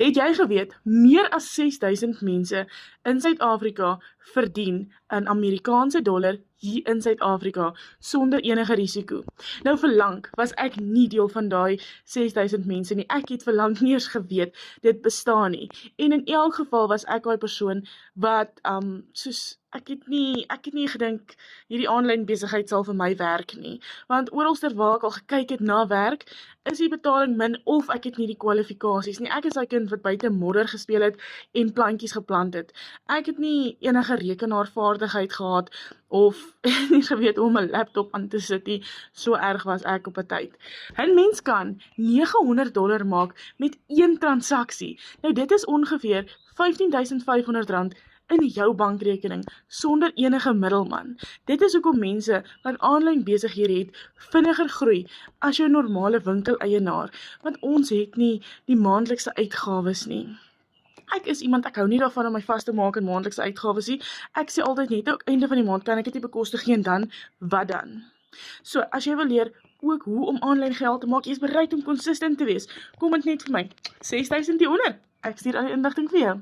Het jy geweet, meer as 6000 mense in Suid-Afrika verdien in Amerikaanse dollar hier in Suid-Afrika sonder enige risiko. Nou vir lank was ek nie deel van daai 6000 mense nie. Ek het vir lank nie eens geweet dit bestaan nie. En in elk geval was ek daai persoon wat soos ek het nie gedink hierdie aanlyn besigheid sal vir my werk nie. Want oralster waar ek al gekyk het na werk, is die betaling min of ek het nie die kwalifikasies nie. Ek is 'n kind wat buite modder gespeel het en plantjies geplant het. Ek het nie enige rekenaarvaardigheid gehad of nie geweet hoe om 'n laptop aan te sit nie. So erg was ek op 'n tyd. 'n Mens kan $900 maak met een transaksie. Nou dit is ongeveer R15.500 in jou bankrekening sonder enige middelman. Dit is hoekom mense wat aanlyn besighede het vinniger groei as jou normale winkeleienaar, want ons het nie die maandelikse uitgawes nie. Ek hou nie daarvan om my vas te maak in maandelikse uitgawes nie. Ek sê altyd net op einde van die maand kan ek dit nie bekostig nie en dan, wat dan? So, as jy wil leer ook hoe om aanlyn geld te maak, jy is bereid om consistent te wees, kom dit net vir my. 6000 die onder. Ek stuur al die inligting vir jou.